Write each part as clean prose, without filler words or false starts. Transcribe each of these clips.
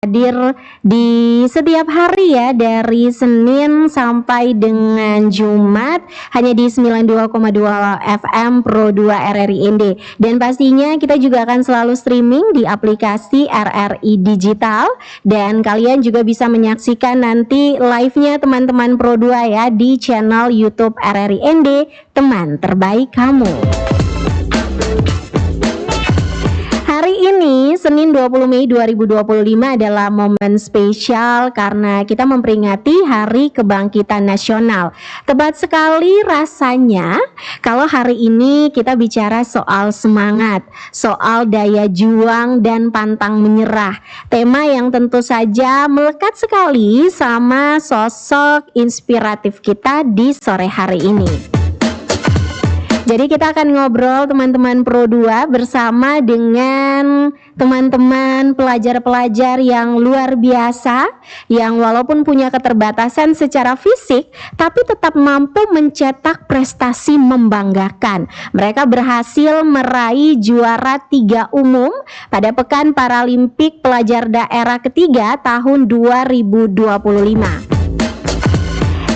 hadir di setiap hari ya, dari Senin sampai dengan Jumat hanya di 92,2 FM Pro 2 RRI ND. Dan pastinya kita juga akan selalu streaming di aplikasi RRI Digital, dan kalian juga bisa menyaksikan nanti live-nya teman-teman Pro 2 ya di channel YouTube RRI ND, teman terbaik kamu. Hari ini, Senin 20 Mei 2025 adalah momen spesial karena kita memperingati Hari Kebangkitan Nasional. Tepat sekali rasanya kalau hari ini kita bicara soal semangat, soal daya juang dan pantang menyerah. Tema yang tentu saja melekat sekali sama sosok inspiratif kita di sore hari ini. Jadi kita akan ngobrol teman-teman Pro 2 bersama dengan teman-teman pelajar-pelajar yang luar biasa, yang walaupun punya keterbatasan secara fisik tapi tetap mampu mencetak prestasi membanggakan. Mereka berhasil meraih juara 3 umum pada Pekan Paralimpik Pelajar Daerah ketiga tahun 2025.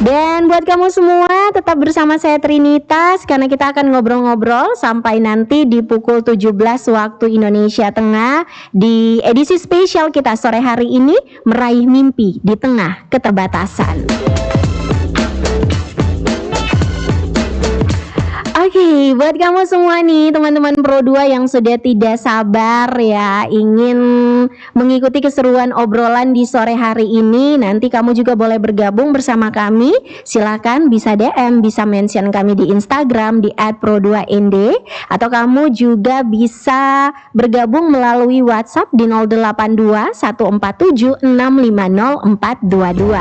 Dan buat kamu semua tetap bersama saya Trinitas, karena kita akan ngobrol-ngobrol sampai nanti di pukul 17 waktu Indonesia Tengah di edisi spesial kita sore hari ini, meraih mimpi di tengah keterbatasan. Oke, buat kamu semua nih teman-teman Pro 2 yang sudah tidak sabar ya ingin mengikuti keseruan obrolan di sore hari ini, nanti kamu juga boleh bergabung bersama kami. Silakan bisa DM, bisa mention kami di Instagram di @pro2nd, atau kamu juga bisa bergabung melalui WhatsApp di 082 147 650 422.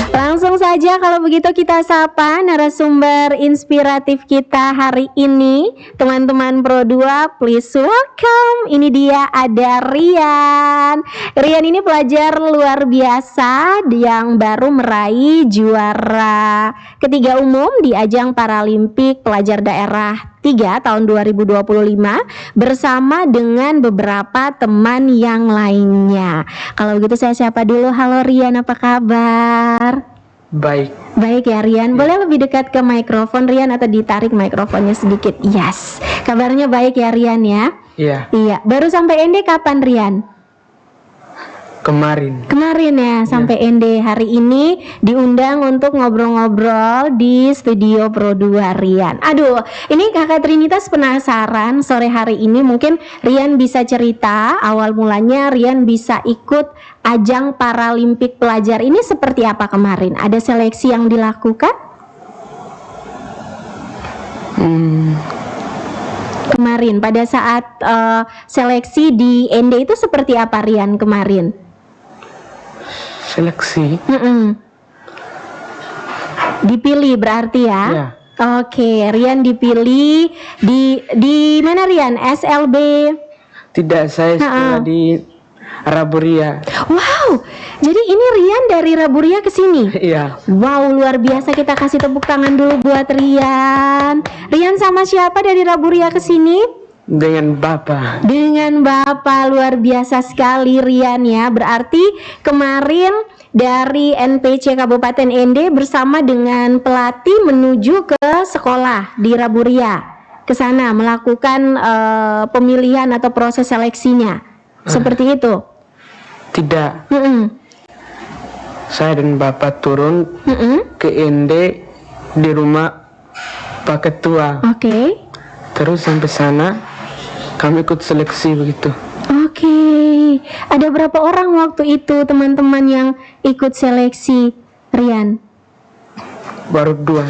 Langsung saja kalau begitu kita sapa narasumber inspiratif kita hari ini. Teman-teman Pro 2, please welcome. Ini dia, ada Rian. Rian ini pelajar luar biasa yang baru meraih juara ketiga umum di ajang Paralimpik Pelajar Daerah 3 tahun 2025 bersama dengan beberapa teman yang lainnya. Kalau begitu saya siapa dulu. Halo Rian, apa kabar? Baik ya Rian, boleh lebih dekat ke mikrofon Rian atau ditarik mikrofonnya sedikit? Yes, kabarnya baik ya Rian ya? Iya, baru sampai ND kapan Rian? Kemarin ya, sampai ND. Hari ini diundang untuk ngobrol-ngobrol di studio Pro 2 Rian. Aduh, ini kakak Trinitas penasaran sore hari ini, mungkin Rian bisa cerita awal mulanya Rian bisa ikut ajang Paralimpik Pelajar ini seperti apa kemarin? Ada seleksi yang dilakukan? Kemarin pada saat seleksi di ND itu seperti apa Rian kemarin? Seleksi? Dipilih berarti ya? Ya. Oke, Rian dipilih di mana Rian? SLB? Tidak, saya sekolah di Raburia. Wow, jadi ini Rian dari Raburia ke sini? Iya. Wow, luar biasa, kita kasih tepuk tangan dulu buat Rian. Rian sama siapa dari Raburia ke sini? Dengan Bapak. Dengan Bapak, luar biasa sekali Rian ya. Berarti kemarin dari NPC Kabupaten ND bersama dengan pelatih menuju ke sekolah di Raburia, ke sana melakukan pemilihan atau proses seleksinya. Seperti itu? Tidak. Saya dan Bapak turun ke ND di rumah Pak Ketua. Oke. Terus sampai sana kami ikut seleksi begitu. Oke. Ada berapa orang waktu itu teman-teman yang ikut seleksi Rian? Baru 2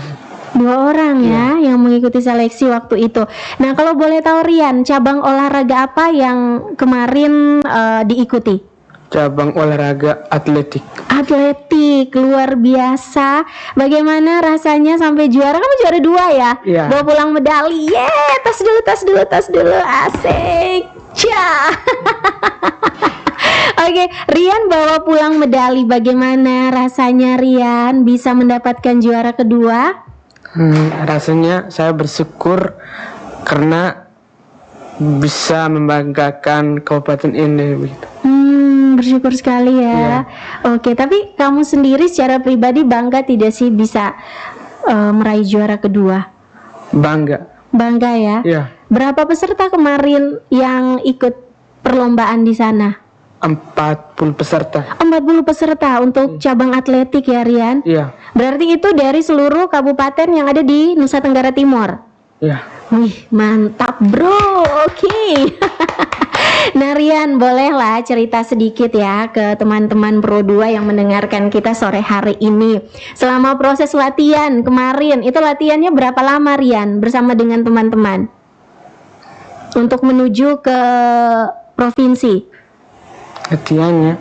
orang ya yang mengikuti seleksi waktu itu. Nah, kalau boleh tahu Rian, cabang olahraga apa yang kemarin diikuti? Cabang olahraga atletik. Atletik, luar biasa. Bagaimana rasanya sampai juara? Kamu juara 2 ya? Iya. Bawa pulang medali. Tas dulu. Asik. Oke, Rian bawa pulang medali. Bagaimana rasanya Rian bisa mendapatkan juara kedua? Rasanya saya bersyukur karena bisa membanggakan Kabupaten Ende begitu. Bersyukur sekali ya. Oke, tapi kamu sendiri secara pribadi bangga tidak sih bisa meraih juara kedua? Bangga ya. Iya. Berapa peserta kemarin yang ikut perlombaan di sana? 40 peserta. 40 peserta untuk cabang atletik ya, Rian? Iya. Berarti itu dari seluruh kabupaten yang ada di Nusa Tenggara Timur? Iya. Wih, mantap bro. Oke. Nah Rian, bolehlah cerita sedikit ya ke teman-teman Pro 2 yang mendengarkan kita sore hari ini. Selama proses latihan kemarin, itu latihannya berapa lama Rian bersama dengan teman-teman? Untuk menuju ke provinsi? Latihannya?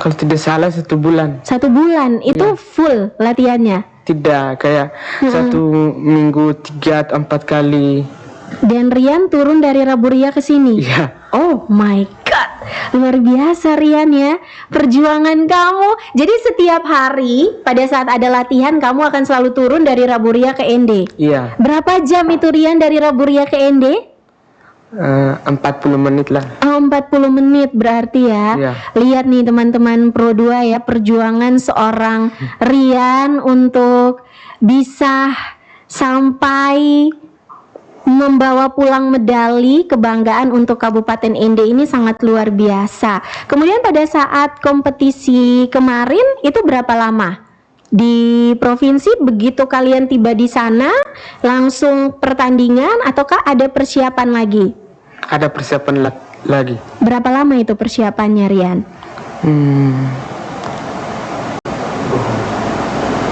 Kalau tidak salah 1 bulan. 1 bulan, itu full latihannya? Tidak, kayak 1 minggu 3-4 kali. Dan Rian turun dari Raburia ke sini? Iya. Oh my god, luar biasa Rian ya, perjuangan kamu. Jadi setiap hari pada saat ada latihan kamu akan selalu turun dari Raburia ke Ende? Iya. Berapa jam itu Rian dari Raburia ke Ende? 40 menit lah. 40 menit berarti ya. Iya. Lihat nih teman-teman Pro 2 ya, perjuangan seorang Rian untuk bisa sampai membawa pulang medali kebanggaan untuk Kabupaten Ende ini sangat luar biasa. Kemudian pada saat kompetisi kemarin itu berapa lama di provinsi? Begitu kalian tiba di sana langsung pertandingan ataukah ada persiapan lagi? Ada persiapan lagi. Berapa lama itu persiapannya Rian?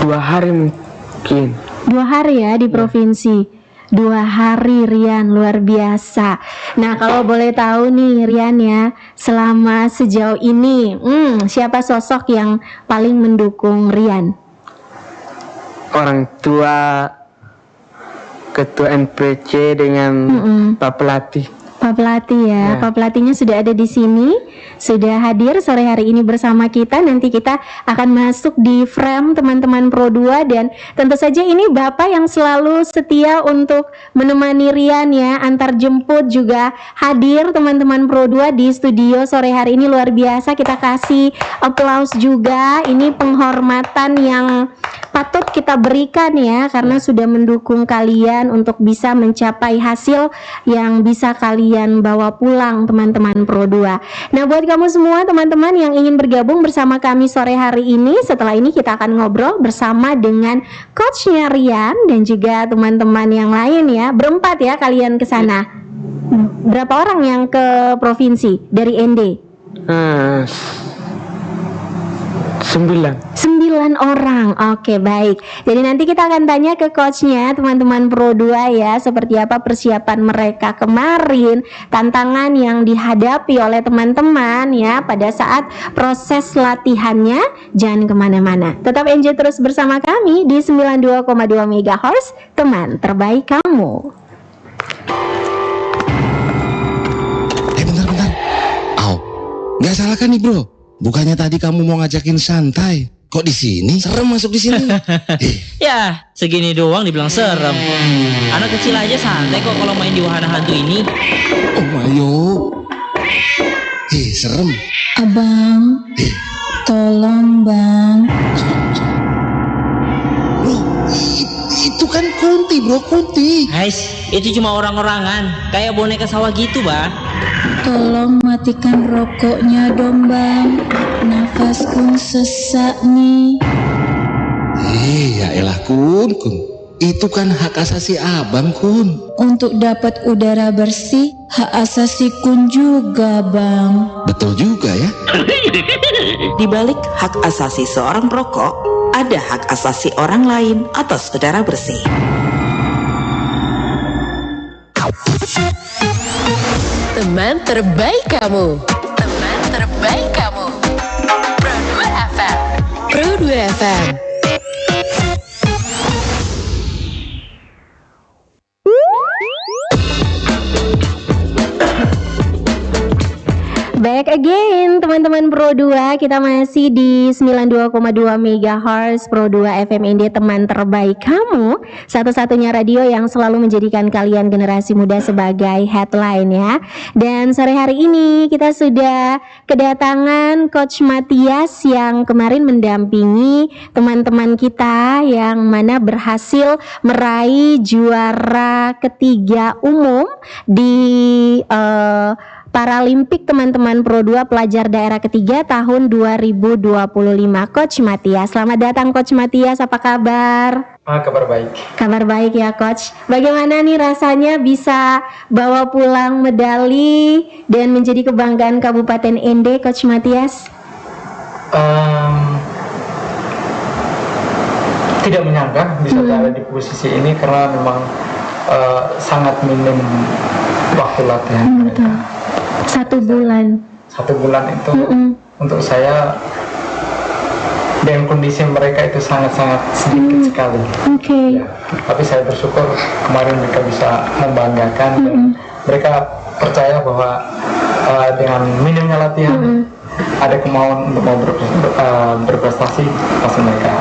2 hari mungkin. 2 hari ya di provinsi. 2 hari Rian, luar biasa. Nah kalau boleh tahu nih Rian ya, selama sejauh ini siapa sosok yang paling mendukung Rian? Orang tua, ketua NPC dengan Pak Pelatih. Pak Pelatih ya, Pak Pelatihnya sudah ada di sini, sudah hadir sore hari ini bersama kita. Nanti kita akan masuk di frame teman-teman Pro 2 dan tentu saja ini Bapak yang selalu setia untuk menemani Rian ya, antar jemput juga hadir teman-teman Pro 2 di studio sore hari ini. Luar biasa, kita kasih applause juga. Ini penghormatan yang patut kita berikan ya, karena sudah mendukung kalian untuk bisa mencapai hasil yang bisa kalian bawa pulang teman-teman Pro 2. Nah buat kamu semua teman-teman yang ingin bergabung bersama kami sore hari ini, setelah ini kita akan ngobrol bersama dengan coachnya Rian dan juga teman-teman yang lain ya. Berempat ya kalian ke sana. Berapa orang yang ke provinsi dari ND? 9 orang. Oke, baik. Jadi nanti kita akan tanya ke coachnya teman-teman Pro 2 ya, seperti apa persiapan mereka kemarin, tantangan yang dihadapi oleh teman-teman ya pada saat proses latihannya. Jangan kemana-mana, tetap enjoy terus bersama kami di 92,2 MHz, teman terbaik kamu. Bentar. Nggak salah kan nih bro? Bukannya tadi kamu mau ngajakin santai? Kok di sini? Serem masuk di sini. Ya, segini doang dibilang serem. Anak kecil aja santai kok kalau main di wahana hantu ini. Oh Mayo. Serem. Abang, tolong bang. Bro, itu kan Kunti bro, Kunti. Guys, itu cuma orang-orangan, kayak boneka sawah gitu bang. Tolong matikan rokoknya dong bang. Nafasku sesak nih. Ya elah Kun. Itu kan hak asasi abang Kun. Untuk dapat udara bersih, hak asasi Kun juga bang. Betul juga ya. Di balik hak asasi seorang perokok, ada hak asasi orang lain atas udara bersih. Teman terbaik kamu. Teman terbaik kamu. Pro 2 FM. Pro 2 FM. Baik, again teman-teman Pro 2, kita masih di 92,2 MHz Pro 2 FM Indie, teman terbaik kamu. Satu-satunya radio yang selalu menjadikan kalian generasi muda sebagai headline ya. Dan sore hari ini kita sudah kedatangan Coach Matias yang kemarin mendampingi teman-teman kita yang mana berhasil meraih juara ketiga umum di Paralimpik teman-teman Pro 2 pelajar daerah ketiga tahun 2025. Coach Matias, selamat datang Coach Matias, apa kabar? Kabar baik. Kabar baik ya Coach. Bagaimana nih rasanya bisa bawa pulang medali dan menjadi kebanggaan Kabupaten Ende, Coach Matias? Tidak menyangka bisa berada di posisi ini karena memang sangat minim waktu latihan mereka. Betul. 1 bulan. 1 bulan itu untuk saya dengan kondisi mereka itu sangat-sangat sedikit sekali. Oke. Ya, tapi saya bersyukur kemarin mereka bisa membanggakan dan mereka percaya bahwa dengan minimnya latihan ada kemauan untuk mau berprestasi pasti mereka.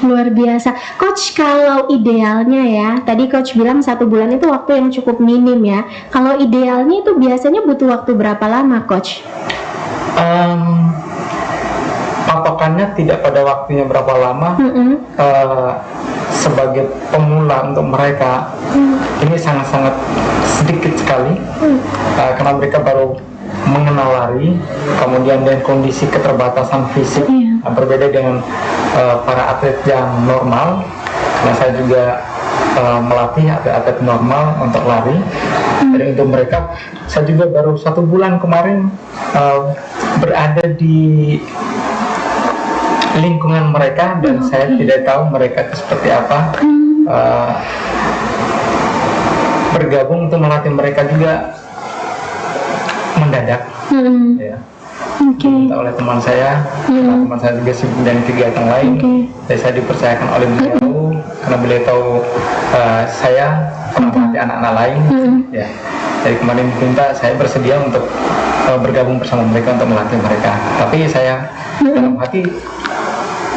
Luar biasa. Coach, kalau idealnya ya, tadi Coach bilang 1 bulan itu waktu yang cukup minim ya. Kalau idealnya itu biasanya butuh waktu berapa lama, Coach? Patokannya tidak pada waktunya berapa lama. Sebagai pemula untuk mereka ini sangat-sangat sedikit sekali karena mereka baru mengenal lari, kemudian dengan kondisi keterbatasan fisik berbeda dengan para atlet yang normal. Karena saya juga melatih atlet normal untuk lari. Jadi untuk mereka, saya juga baru 1 bulan kemarin berada di lingkungan mereka dan saya tidak tahu mereka itu seperti apa. Bergabung untuk melatih mereka juga mendadak. Ya. Diminta oleh teman saya, karena teman saya juga sibuk dengan kegiatan lain. Jadi saya dipercayakan oleh beliau karena beliau tahu saya pernah melatih anak-anak lain. Ya. Jadi kemarin diminta, saya bersedia untuk bergabung bersama mereka untuk melatih mereka. Tapi saya dalam hati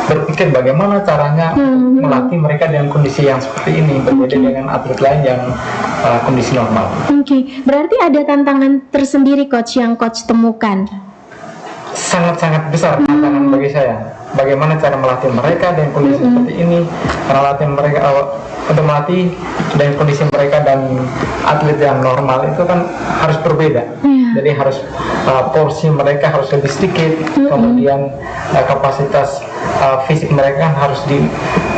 berpikir bagaimana caranya melatih mereka dengan kondisi yang seperti ini, berbeda dengan atlet lain yang kondisi normal. Oke, berarti ada tantangan tersendiri Coach yang Coach temukan? Sangat-sangat besar tantangan bagi saya. Bagaimana cara melatih mereka dengan kondisi seperti ini? Karena latihan mereka untuk melatih dengan kondisi mereka dan atlet yang normal itu kan harus berbeda. Jadi harus porsi mereka harus lebih sedikit, kemudian kapasitas fisik mereka harus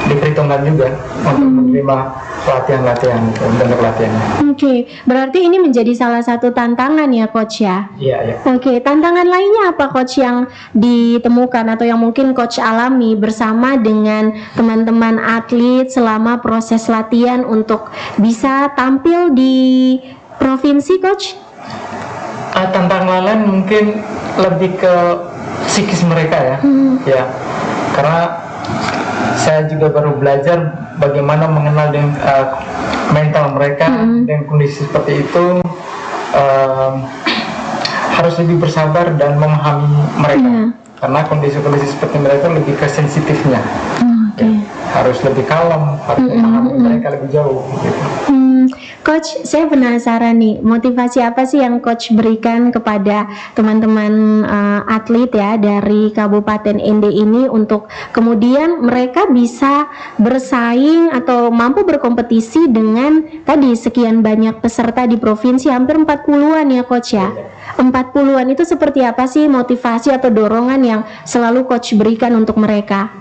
diperhitungkan juga untuk menerima latihan-latihan untuk latihannya. Oke, berarti ini menjadi salah satu tantangan ya Coach ya? Iya. Oke, tantangan lainnya apa Coach yang ditemukan atau yang mungkin Coach alami bersama dengan teman-teman atlet selama proses latihan untuk bisa tampil di provinsi, Coach? Tantangan lain mungkin lebih ke psikis mereka ya. Ya, karena saya juga baru belajar bagaimana mengenal dengan mental mereka dengan kondisi seperti itu. Harus lebih bersabar dan memahami mereka karena kondisi-kondisi seperti mereka lebih ke sensitifnya. Ya, harus lebih kalem, harus memahami mereka lebih jauh gitu. Coach, saya penasaran nih, motivasi apa sih yang Coach berikan kepada teman-teman atlet ya dari Kabupaten Ende ini untuk kemudian mereka bisa bersaing atau mampu berkompetisi dengan tadi sekian banyak peserta di provinsi, hampir 40-an ya Coach ya? 40-an itu seperti apa sih motivasi atau dorongan yang selalu Coach berikan untuk mereka?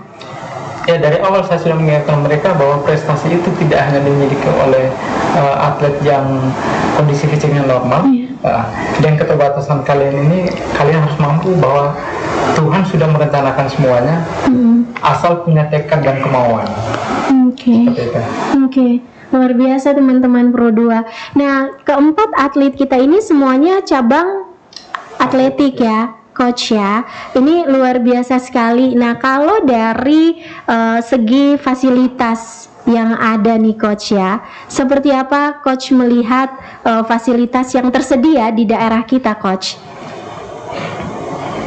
Ya, dari awal saya sudah mengingatkan mereka bahwa prestasi itu tidak hanya dimiliki oleh atlet yang kondisi fisiknya normal. Dan keterbatasan kalian ini, kalian harus mampu bahwa Tuhan sudah merencanakan semuanya, asal punya tekad dan kemauan. Oke. Luar biasa teman-teman Pro 2. Nah, keempat atlet kita ini semuanya cabang atletik ya Coach ya, ini luar biasa sekali. Nah, kalau dari segi fasilitas yang ada nih Coach ya, seperti apa Coach melihat fasilitas yang tersedia di daerah kita Coach?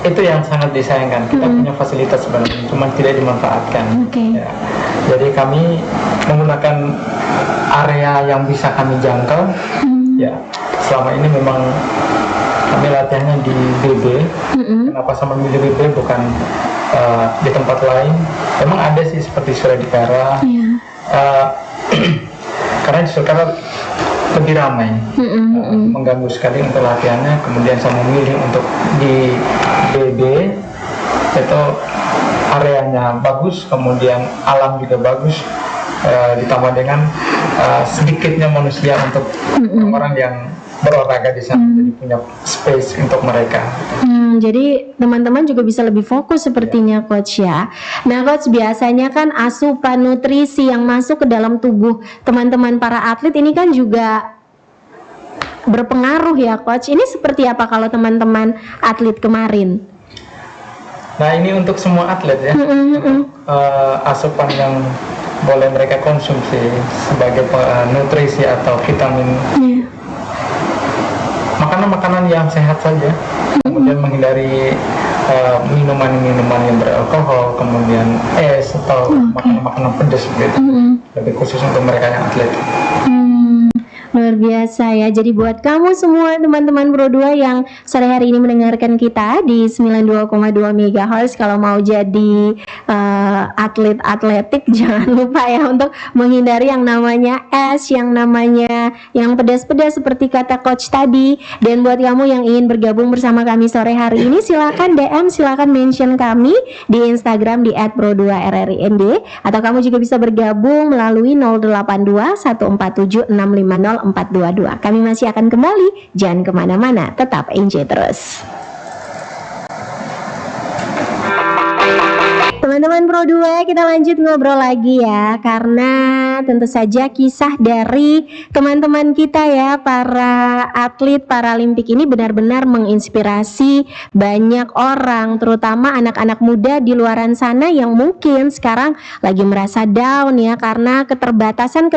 itu yang sangat disayangkan. Kita punya fasilitas sebenarnya, cuma tidak dimanfaatkan. Ya. Jadi kami menggunakan area yang bisa kami jangkau. Ya, selama ini memang kami latihannya di BB. Kenapa sama milih BB bukan di tempat lain? Memang ada sih seperti Suradikara. Karena di Suradikara lebih ramai, mengganggu sekali untuk latihannya. Kemudian saya memilih untuk di BB, itu areanya bagus, kemudian alam juga bagus, ditambah dengan sedikitnya manusia untuk orang yang berolahraga di sana, jadi punya space untuk mereka. Jadi teman-teman juga bisa lebih fokus sepertinya Coach ya. Nah Coach, biasanya kan asupan nutrisi yang masuk ke dalam tubuh teman-teman para atlet ini kan juga berpengaruh ya Coach. Ini seperti apa kalau teman-teman atlet kemarin? Nah ini untuk semua atlet ya. Asupan yang boleh mereka konsumsi sebagai nutrisi atau vitamin, makanan-makanan yang sehat saja, kemudian menghindari minuman-minuman yang beralkohol, kemudian es atau makanan-makanan pedas gitu. Lebih khusus untuk mereka yang atlet. Luar biasa ya. Jadi buat kamu semua teman-teman Pro2 yang sore hari ini mendengarkan kita di 92,2 MHz, kalau mau jadi atlet atletik jangan lupa ya untuk menghindari yang namanya es, yang namanya yang pedas-pedas seperti kata Coach tadi. Dan buat kamu yang ingin bergabung bersama kami sore hari ini, silakan DM, silakan mention kami di Instagram di @pro2rrind, atau kamu juga bisa bergabung melalui 082 147 650 422. Kami masih akan kembali, jangan kemana-mana, tetap enjoy terus. Teman-teman Pro2, kita lanjut ngobrol lagi ya, karena tentu saja kisah dari teman-teman kita ya, para atlet Paralimpik ini benar-benar menginspirasi banyak orang, terutama anak-anak muda di luaran sana yang mungkin sekarang lagi merasa down ya, karena keterbatasan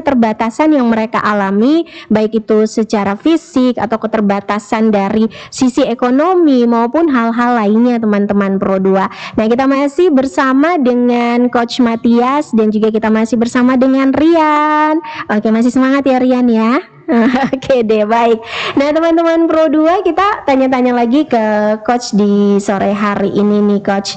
yang mereka alami, baik itu secara fisik atau keterbatasan dari sisi ekonomi maupun hal-hal lainnya teman-teman Pro2. Nah, kita masih bersama dengan Coach Matias dan juga kita masih bersama dengan Rian. Oke, masih semangat ya Rian ya. Oke deh, baik. Nah teman-teman Pro2, kita tanya-tanya lagi ke Coach di sore hari ini nih Coach.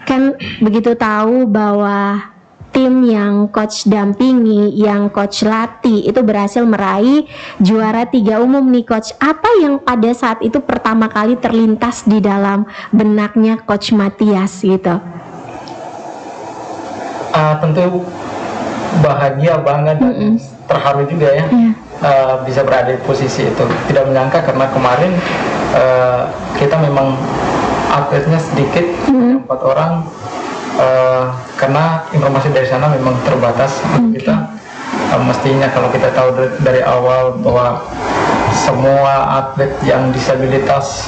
Kan begitu tahu bahwa tim yang Coach dampingi, yang Coach latih itu berhasil meraih juara 3 umum nih Coach. Apa yang pada saat itu pertama kali terlintas di dalam benaknya Coach Matias gitu? Tentu bahagia banget dan terharu juga ya, bisa berada di posisi itu. Tidak menyangka karena kemarin kita memang atletnya sedikit, 4 orang. Karena informasi dari sana memang terbatas. Kita mestinya kalau kita tahu dari awal bahwa semua atlet yang disabilitas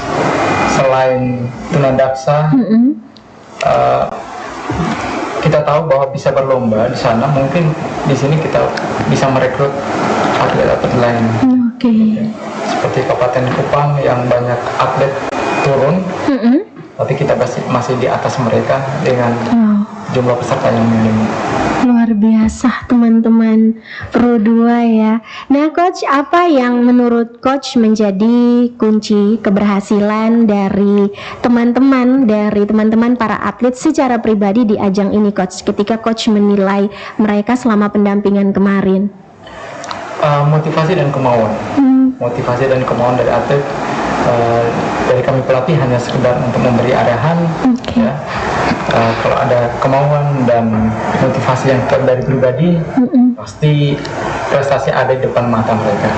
selain tunadaksa, kita tahu bahwa bisa berlomba di sana, mungkin di sini kita bisa merekrut atlet-atlet lain. Seperti Kabupaten Kupang yang banyak atlet turun, tapi kita masih di atas mereka dengan jumlah peserta yang minim. Luar biasa teman-teman Pro2 ya. Nah Coach, apa yang menurut Coach menjadi kunci keberhasilan dari teman-teman para atlet secara pribadi di ajang ini Coach, ketika Coach menilai mereka selama pendampingan kemarin? Motivasi dan kemauan. Motivasi dan kemauan dari atlet. Dari kami pelatih hanya sekedar untuk memberi arahan, ya. Kalau ada kemauan dan motivasi yang dari pribadi, pasti prestasi ada di depan mata mereka.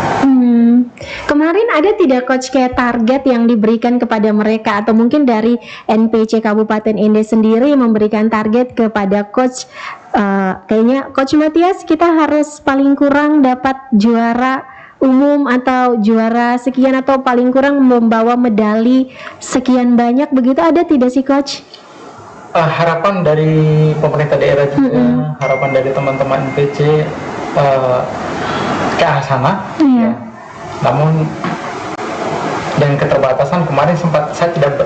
Kemarin ada tidak Coach kayak target yang diberikan kepada mereka, atau mungkin dari NPC Kabupaten Ende sendiri memberikan target kepada Coach, kayaknya Coach Matias kita harus paling kurang dapat juara umum atau juara sekian, atau paling kurang membawa medali sekian banyak, begitu ada tidak sih Coach? Harapan dari pemerintah daerah juga, harapan dari teman-teman NPC ke arah sana. Ya. Namun dengan keterbatasan kemarin sempat saya tidak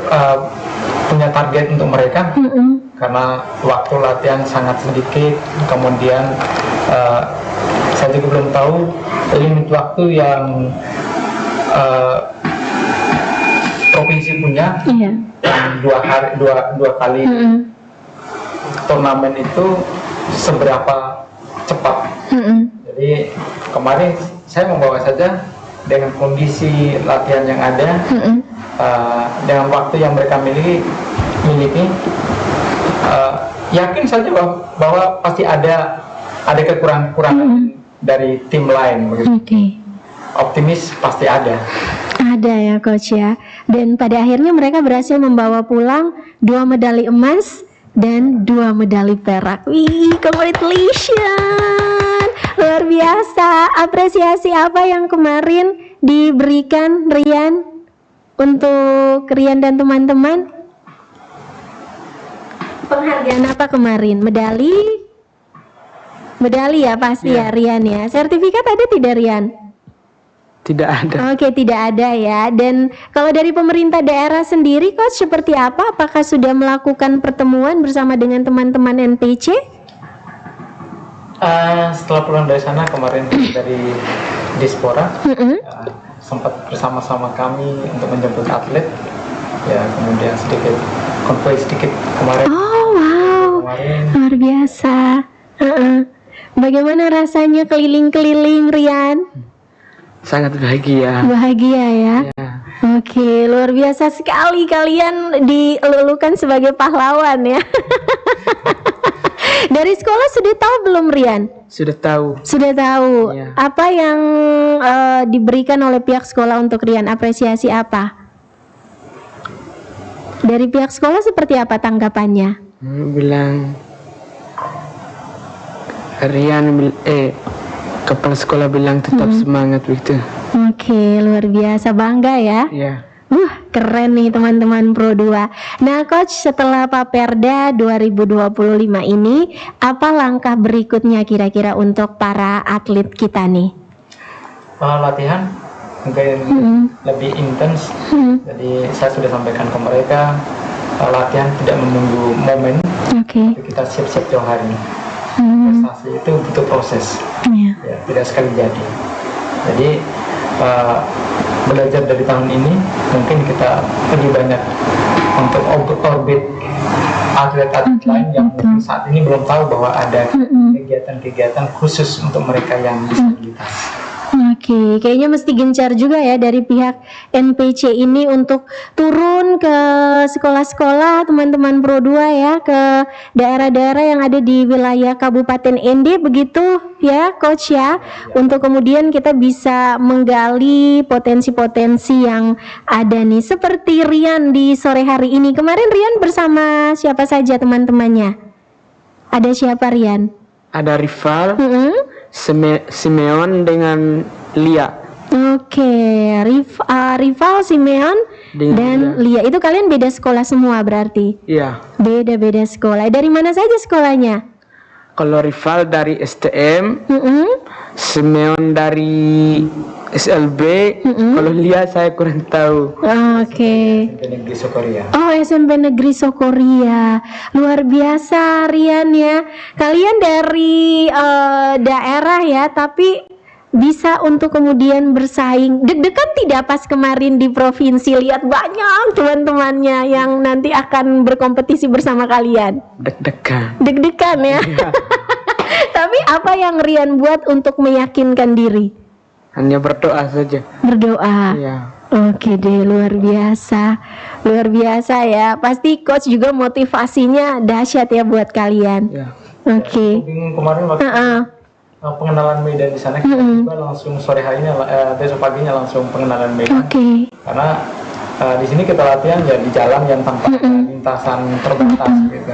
punya target untuk mereka karena waktu latihan sangat sedikit, kemudian saya juga belum tahu limit waktu yang provinsi punya. Dua kali turnamen itu seberapa cepat. Jadi kemarin saya membawa saja dengan kondisi latihan yang ada, dengan waktu yang mereka miliki, yakin saja bahwa pasti ada kekurangan dari tim lain. Optimis pasti ada. Ada ya coach ya. Dan pada akhirnya mereka berhasil membawa pulang 2 medali emas dan 2 medali perak. Wih, congratulations. Luar biasa. Apresiasi apa yang kemarin diberikan Rian untuk Rian dan teman-teman? Penghargaan apa kemarin? Medali? Medali ya pasti ya Rian ya. Sertifikat ada tidak Rian? Tidak ada. Oke, tidak ada ya. Dan kalau dari pemerintah daerah sendiri, coach seperti apa? Apakah sudah melakukan pertemuan bersama dengan teman-teman NPC? Setelah pulang dari sana kemarin dari Dispora, sempat bersama-sama kami untuk menjemput atlet. Ya, kemudian konvoy sedikit kemarin. Oh wow, luar biasa. Bagaimana rasanya keliling-keliling, Rian? Sangat bahagia. Bahagia ya. Oke, luar biasa sekali kalian dilulukan sebagai pahlawan ya. Dari sekolah sudah tahu belum Rian? Sudah tahu. Sudah tahu. Ya. Apa yang diberikan oleh pihak sekolah untuk Rian? Apresiasi apa? Dari pihak sekolah seperti apa tanggapannya? Bilang Rian kepala sekolah bilang tetap semangat begitu. Oke, luar biasa, bangga ya. Iya. Keren nih teman-teman Pro 2. Nah coach, setelah Paperda 2025 ini, apa langkah berikutnya kira-kira untuk para atlet kita nih? Latihan mungkin lebih intens. Jadi saya sudah sampaikan ke mereka, latihan tidak menunggu momen. Kita siap-siap jauh hari. Prestasi itu butuh proses, ya, tidak sekali jadi. Jadi belajar dari tahun ini mungkin kita lebih banyak untuk orbit atlet-atlet lain yang mungkin saat ini belum tahu bahwa ada kegiatan-kegiatan khusus untuk mereka yang disabilitas. Oke, kayaknya mesti gencar juga ya dari pihak NPC ini untuk turun ke sekolah-sekolah teman-teman Pro 2 ya, ke daerah-daerah yang ada di wilayah Kabupaten ND begitu ya coach ya, untuk kemudian kita bisa menggali potensi-potensi yang ada nih, seperti Rian di sore hari ini. Kemarin Rian bersama siapa saja teman-temannya? Ada siapa Rian? Ada Rival, Simeon dengan Lia. Oke, Rival, Simeon dan Lia. Itu kalian beda sekolah semua berarti? Iya. Beda-beda sekolah. Dari mana saja sekolahnya? Kalau Rival dari STM, Simeon dari SLB, kalau Lia saya kurang tahu. Oke. SMP Negeri Sokoria. Oh, SMP Negeri Sokoria. Luar biasa Rian ya. Kalian dari daerah ya, tapi bisa untuk kemudian bersaing. Deg-degan tidak pas kemarin di provinsi lihat banyak teman-temannya yang nanti akan berkompetisi bersama kalian? Deg-degan. Deg-degan ya. Tapi apa yang Rian buat untuk meyakinkan diri? Hanya berdoa saja. Berdoa. Iya. Oke deh, luar biasa. Luar biasa ya. Pasti coach juga motivasinya dahsyat ya buat kalian. Iya. Oke. Kemarin waktu pengenalan medan di sana, kita juga langsung sore harinya, besok paginya langsung pengenalan medan. Karena di sini kita latihan ya di jalan yang tanpa lintasan terbatas gitu.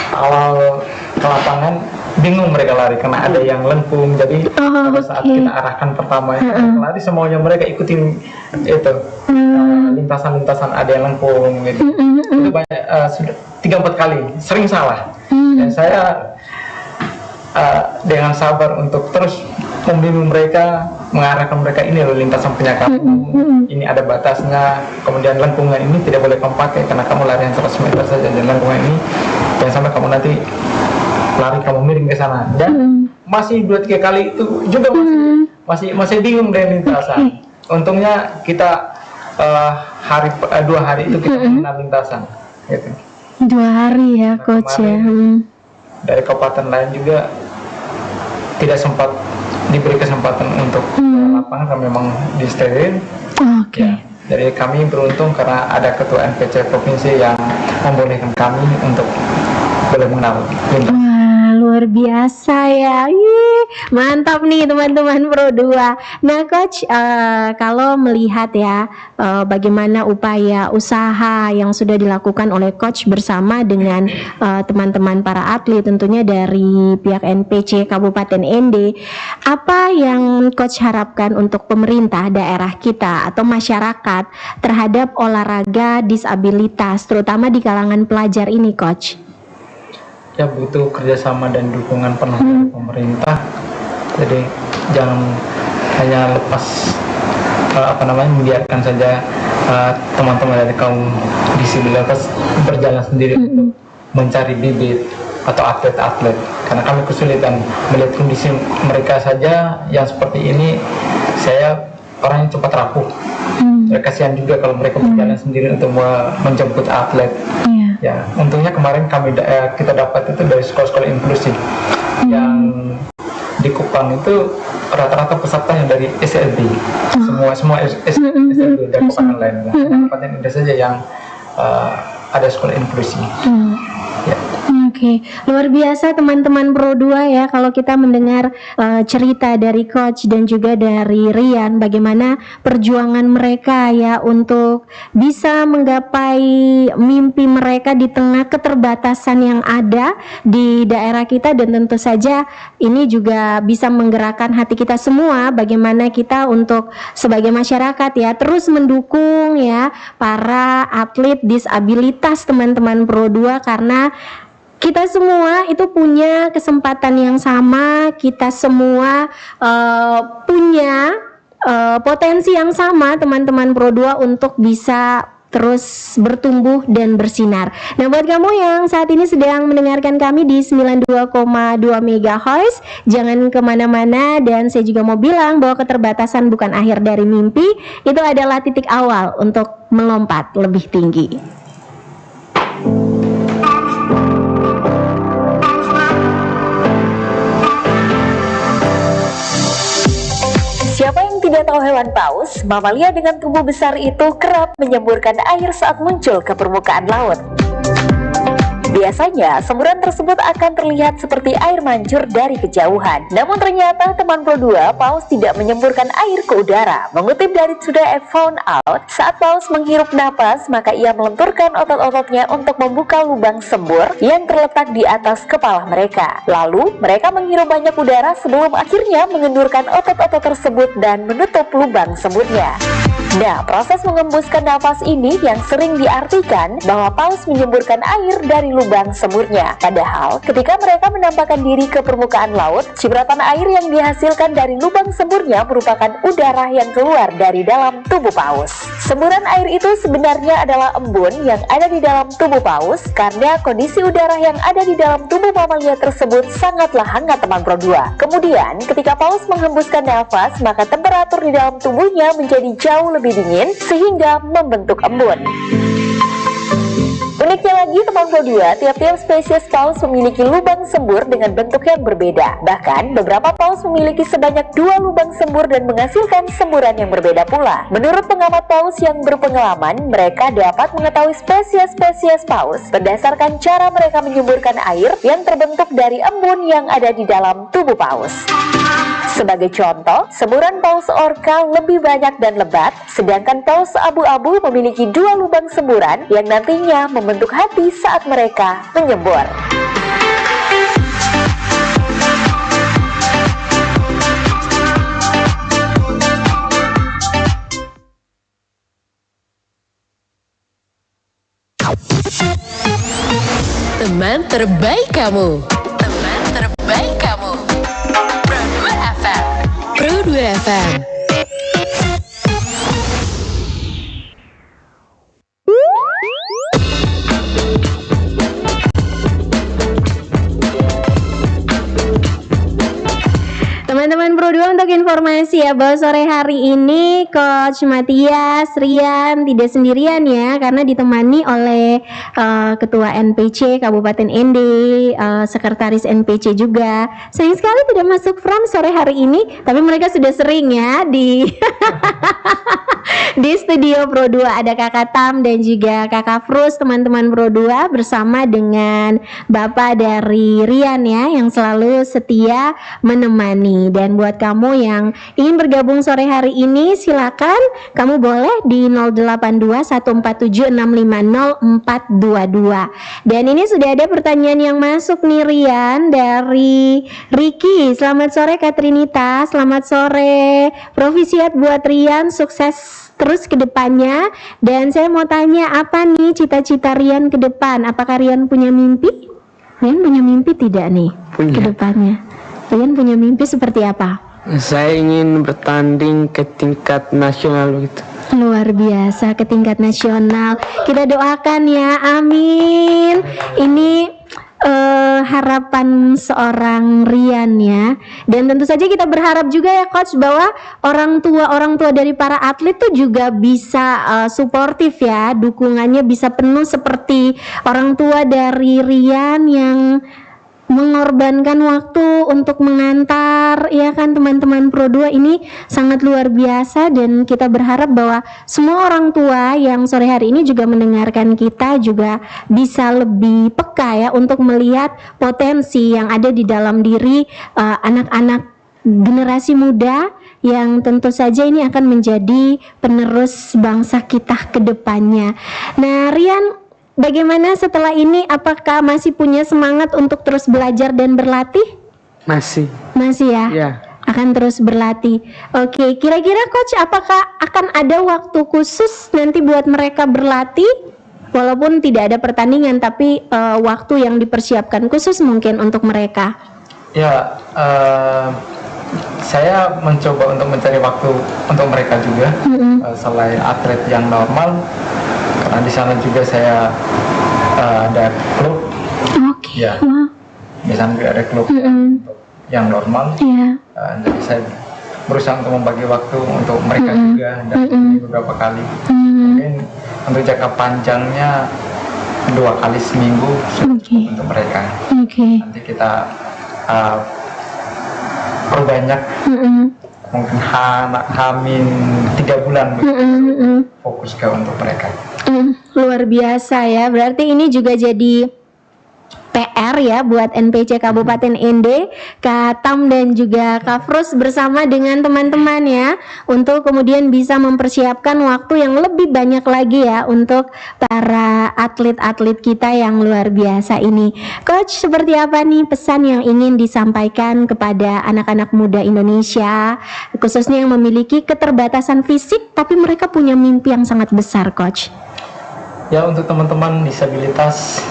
Awal ke lapangan bingung mereka lari karena ada yang lengkung, jadi pada saat kita arahkan pertama lari semuanya mereka ikutin itu lintasan-lintasan ada yang lengkung gitu. Itu banyak, sudah 3-4 kali sering salah, dan saya dengan sabar untuk terus membimbing mereka mengarahkan mereka, ini loh lintasan punya kamu, ini ada batasnya, kemudian lengkungan ini tidak boleh kamu pakai karena kamu lari yang 100 meter saja, dan lengkungan ini jangan sampai kamu nanti lari kamu miring ke sana. Dan masih 2-3 kali itu juga masih bingung dengan lintasan. Untungnya kita 2 hari itu kita mengenal lintasan gitu. 2 hari ya, coach ya. Dari kabupaten lain juga tidak sempat diberi kesempatan untuk lapangan karena memang disteril. Oke. Ya, jadi kami beruntung karena ada ketua NPC provinsi yang membolehkan kami untuk boleh mengenal lintasan. Wah, luar biasa ya. Ih, mantap nih teman-teman Pro 2. Nah, coach, kalau melihat ya bagaimana upaya usaha yang sudah dilakukan oleh coach bersama dengan teman-teman para atlet, tentunya dari pihak NPC Kabupaten ND, apa yang coach harapkan untuk pemerintah daerah kita atau masyarakat terhadap olahraga disabilitas, terutama di kalangan pelajar ini, coach? Ya, butuh kerjasama dan dukungan penuh dari pemerintah. Jadi jangan hanya lepas membiarkan saja teman-teman dari kaum disabilitas berjalan sendiri untuk mencari bibit atau atlet-atlet, karena kami kesulitan melihat kondisi mereka saja yang seperti ini. Saya orang yang cepat rapuh. Kasihan juga kalau mereka berjalan sendiri untuk menjemput atlet. Ya, untungnya kemarin kita dapat itu dari sekolah-sekolah inklusif yang di Kupang itu rata-rata pesertanya dari SLB, semua SLB dari kabupaten lain. Kabupaten Indah saja yang ada sekolah inklusi. Ya. Oke, luar biasa teman-teman Pro 2 ya, kalau kita mendengar cerita dari coach dan juga dari Rian, bagaimana perjuangan mereka ya untuk bisa menggapai mimpi mereka di tengah keterbatasan yang ada di daerah kita, dan tentu saja ini juga bisa menggerakkan hati kita semua, bagaimana kita untuk sebagai masyarakat ya terus mendukung ya para atlet disabilitas teman-teman Pro 2, karena kita semua itu punya kesempatan yang sama, kita semua punya potensi yang sama teman-teman Pro 2 untuk bisa terus bertumbuh dan bersinar. Nah, buat kamu yang saat ini sedang mendengarkan kami di 92,2 MHz, jangan kemana-mana, dan saya juga mau bilang bahwa keterbatasan bukan akhir dari mimpi, itu adalah titik awal untuk melompat lebih tinggi. Siapa yang tidak tahu hewan paus, mamalia dengan tubuh besar itu kerap menyemburkan air saat muncul ke permukaan laut. Biasanya, semburan tersebut akan terlihat seperti air mancur dari kejauhan. Namun ternyata teman Pro 2, paus tidak menyemburkan air ke udara. Mengutip dari Today I Found Out, saat paus menghirup napas, maka ia melenturkan otot-ototnya untuk membuka lubang sembur yang terletak di atas kepala mereka. Lalu, mereka menghirup banyak udara sebelum akhirnya mengendurkan otot-otot tersebut dan menutup lubang semburnya. Nah, proses mengembuskan nafas ini yang sering diartikan bahwa paus menyemburkan air dari lubang semburnya. Padahal, ketika mereka menampakkan diri ke permukaan laut, cipratan air yang dihasilkan dari lubang semburnya merupakan udara yang keluar dari dalam tubuh paus. Semburan air itu sebenarnya adalah embun yang ada di dalam tubuh paus, karena kondisi udara yang ada di dalam tubuh mamalia tersebut sangatlah hangat teman Pro 2. Kemudian, ketika paus menghembuskan nafas, maka temperatur di dalam tubuhnya menjadi jauh lebih dingin sehingga membentuk embun. Uniknya lagi teman Pro 2, tiap-tiap spesies paus memiliki lubang sembur dengan bentuk yang berbeda. Bahkan beberapa paus memiliki sebanyak 2 lubang sembur dan menghasilkan semburan yang berbeda pula. Menurut pengamat paus yang berpengalaman, mereka dapat mengetahui spesies-spesies paus berdasarkan cara mereka menyemburkan air yang terbentuk dari embun yang ada di dalam tubuh paus. Sebagai contoh, semburan paus orca lebih banyak dan lebat, sedangkan paus abu-abu memiliki 2 lubang semburan yang nantinya membentuk hati saat mereka menyembur. Teman terbaik kamu. Teman terbaik kamu. Pro 2 FM. Pro Pro 2 FM. Teman-teman Pro 2, untuk informasi ya bahwa sore hari ini Coach Matias, Rian tidak sendirian ya, karena ditemani oleh Ketua NPC Kabupaten ND, Sekretaris NPC juga. Sayang sekali tidak masuk front sore hari ini, tapi mereka sudah sering ya di di studio Pro 2. Ada Kakak Tam dan juga Kakak Frus, teman-teman Pro 2 bersama dengan Bapak dari Rian ya, yang selalu setia menemani. Dan buat kamu yang ingin bergabung sore hari ini, silakan kamu boleh di 082147650422. Dan ini sudah ada pertanyaan yang masuk nih Rian dari Ricky. Selamat sore Kak Trinita, selamat sore. Provisiat buat Rian, sukses terus ke depannya. Dan saya mau tanya, apa nih cita-cita Rian ke depan? Apakah Rian punya mimpi? Rian punya mimpi tidak nih Punya. ke depannya? Rian punya mimpi seperti apa? Saya ingin bertanding ke tingkat nasional begitu. Luar biasa, ke tingkat nasional. Kita doakan ya, amin. Ini harapan seorang Rian ya. Dan tentu saja kita berharap juga ya Coach, bahwa orang tua dari para atlet tuh juga bisa suportif ya, dukungannya bisa penuh seperti orang tua dari Rian yang mengorbankan waktu untuk mengantar ya kan teman-teman Pro 2. Ini sangat luar biasa, dan kita berharap bahwa semua orang tua yang sore hari ini juga mendengarkan kita juga bisa lebih peka ya untuk melihat potensi yang ada di dalam diri anak-anak generasi muda yang tentu saja ini akan menjadi penerus bangsa kita ke depannya. Nah Rian, bagaimana setelah ini? Apakah masih punya semangat untuk terus belajar dan berlatih? Masih. Masih ya? Ya. Akan terus berlatih. Oke, kira-kira Coach, apakah akan ada waktu khusus nanti buat mereka berlatih? Walaupun tidak ada pertandingan, tapi waktu yang dipersiapkan khusus mungkin untuk mereka. Ya, saya mencoba untuk mencari waktu untuk mereka juga, selain atlet yang normal. Karena di sana juga saya ada klub, ya. Di sana juga ada klub yang normal. Jadi saya berusaha untuk membagi waktu untuk mereka juga, dan beberapa kali. Mungkin untuk jangka panjangnya 2 kali seminggu untuk mereka. Nanti kita perbanyak. Mungkin hamin 3 bulan fokus ke untuk mereka. Luar biasa ya, berarti ini juga jadi PR ya buat NPC Kabupaten ND, Kak Tam dan juga Kak Frus bersama dengan teman-teman ya, untuk kemudian bisa mempersiapkan waktu yang lebih banyak lagi ya untuk para atlet-atlet kita yang luar biasa ini. Coach, seperti apa nih pesan yang ingin disampaikan kepada anak-anak muda Indonesia, khususnya yang memiliki keterbatasan fisik tapi mereka punya mimpi yang sangat besar, Coach? Ya, untuk teman-teman disabilitas,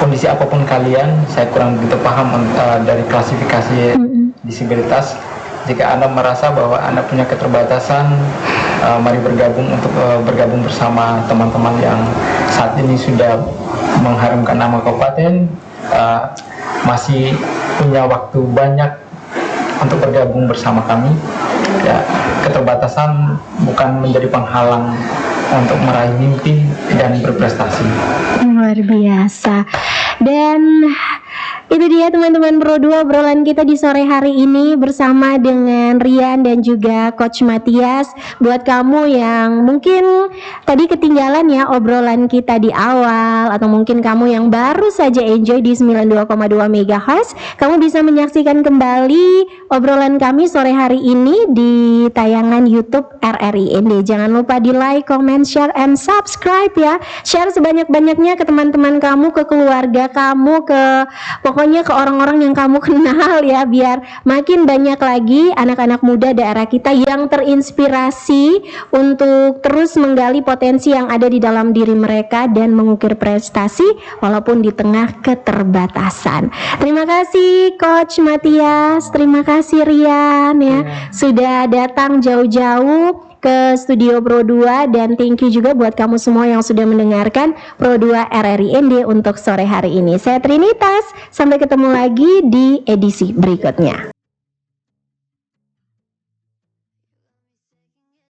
kondisi apapun kalian, saya kurang begitu paham dari klasifikasi disabilitas. Jika Anda merasa bahwa Anda punya keterbatasan, mari bergabung bersama teman-teman yang saat ini sudah mengharumkan nama kabupaten, masih punya waktu banyak untuk bergabung bersama kami. Ya, keterbatasan bukan menjadi penghalang untuk meraih mimpi dan berprestasi. Luar biasa. Dan itu dia teman-teman Pro 2, obrolan kita di sore hari ini bersama dengan Rian dan juga Coach Matias. Buat kamu yang mungkin tadi ketinggalan ya obrolan kita di awal, atau mungkin kamu yang baru saja enjoy di 92,2 MHz, kamu bisa menyaksikan kembali obrolan kami sore hari ini di tayangan YouTube RRI ND. Jangan lupa di like, comment, share, and subscribe ya. Share sebanyak-banyaknya ke teman-teman kamu, ke keluarga kamu, ke pokoknya pokoknya ke orang-orang yang kamu kenal ya, biar makin banyak lagi anak-anak muda daerah kita yang terinspirasi untuk terus menggali potensi yang ada di dalam diri mereka dan mengukir prestasi walaupun di tengah keterbatasan. Terima kasih Coach Matias, terima kasih Rian ya, sudah datang jauh-jauh ke studio Pro 2, dan thank you juga buat kamu semua yang sudah mendengarkan Pro 2 RRI ND untuk sore hari ini. Saya Trinitas, sampai ketemu lagi di edisi berikutnya.